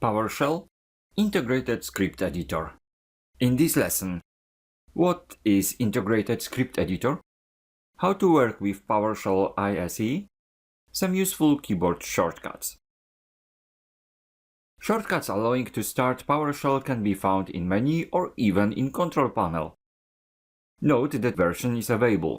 PowerShell Integrated Script Editor. In this lesson, what is Integrated Script Editor? How to work with PowerShell ISE? Some useful keyboard shortcuts. Shortcuts allowing to start PowerShell can be found in menu or even in control panel. Note that version is available.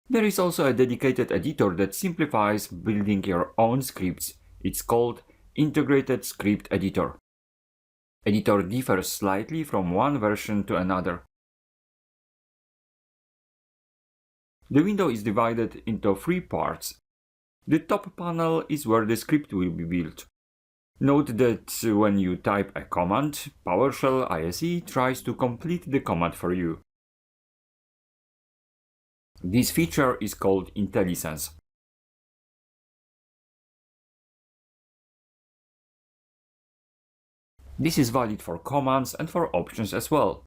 There is also a dedicated editor that simplifies building your own scripts. It's called Integrated Script Editor. Editor differs slightly from one version to another. The window is divided into three parts. The top panel is where the script will be built. Note that when you type a command, PowerShell ISE tries to complete the command for you. This feature is called IntelliSense. This is valid for commands and for options as well.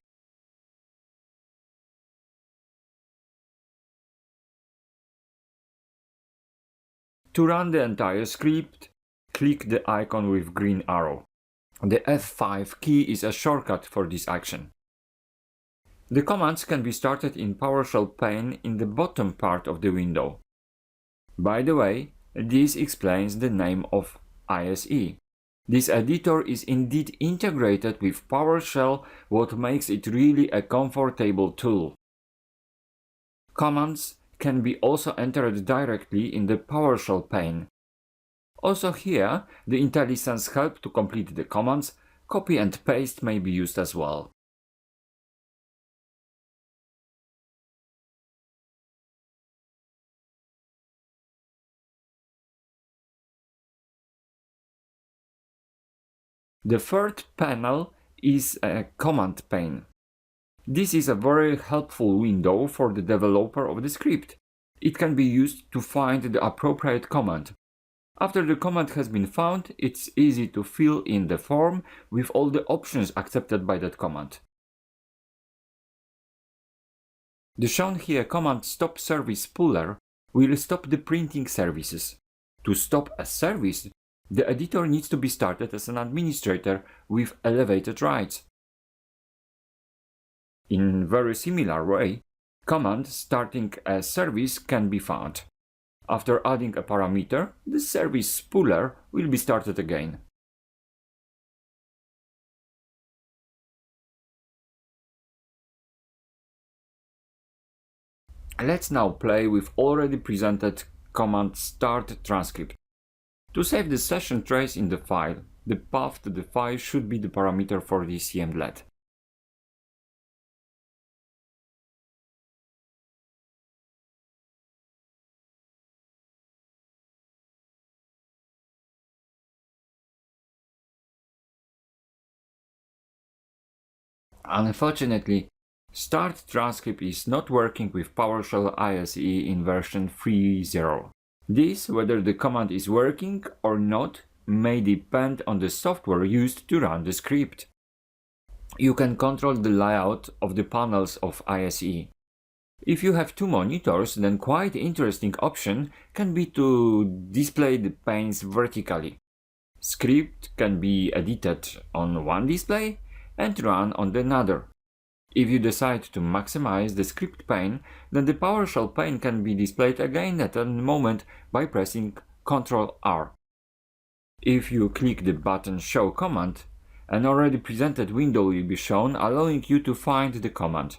To run the entire script, click the icon with green arrow. The F5 key is a shortcut for this action. The commands can be started in PowerShell Pane in the bottom part of the window. By the way, this explains the name of ISE. This editor is indeed integrated with PowerShell, what makes it really a comfortable tool. Commands can be also entered directly in the PowerShell pane. Also here, the IntelliSense help to complete the commands. Copy and paste may be used as well. The third panel is a command pane. This is a very helpful window for the developer of the script. It can be used to find the appropriate command. After the command has been found, it's easy to fill in the form with all the options accepted by that command. The shown here command stop service spooler will stop the printing services. To stop a service, the editor needs to be started as an administrator with elevated rights. In very similar way, command starting a service can be found. After adding a parameter, the service spooler will be started again. Let's now play with already presented command start transcript. To save the session trace in the file, the path to the file should be the parameter for the cmdlet. Unfortunately, start transcript is not working with PowerShell ISE in version 3.0. This, whether the command is working or not, may depend on the software used to run the script. You can control the layout of the panels of ISE. If you have two monitors, then quite interesting option can be to display the panes vertically. Script can be edited on one display and run on another. If you decide to maximize the script pane, then the PowerShell pane can be displayed again at a moment by pressing Ctrl R. If you click the button Show Command, an already presented window will be shown, allowing you to find the command.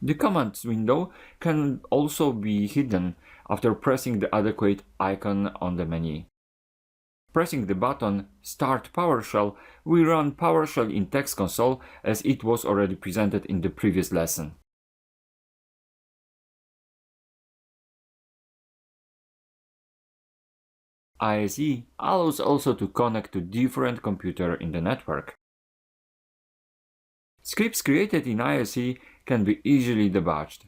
The commands window can also be hidden after pressing the adequate icon on the menu. Pressing the button Start PowerShell will run PowerShell in text console as it was already presented in the previous lesson. ISE allows also to connect to different computers in the network. Scripts created in ISE can be easily debugged.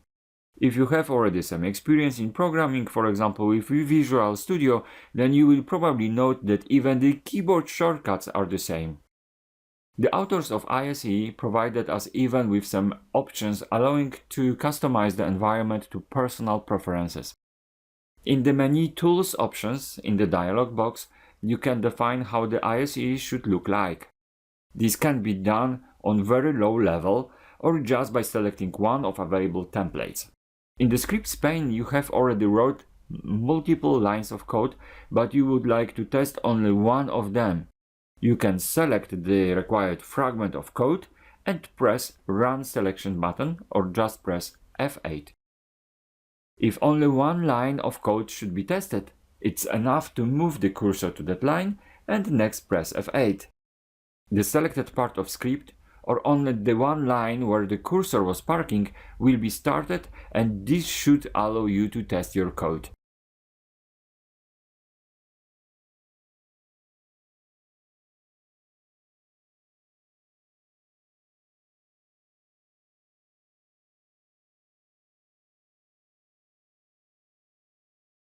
If you have already some experience in programming, for example with Visual Studio, then you will probably note that even the keyboard shortcuts are the same. The authors of ISE provided us even with some options allowing to customize the environment to personal preferences. In the menu Tools options in the dialog box, you can define how the ISE should look like. This can be done on very low level or just by selecting one of available templates. In the scripts pane you have already wrote multiple lines of code, but you would like to test only one of them. You can select the required fragment of code and press Run Selection button or just press F8. If only one line of code should be tested, it's enough to move the cursor to that line and next press F8. The selected part of script, or only the one line where the cursor was parking, will be started, and this should allow you to test your code.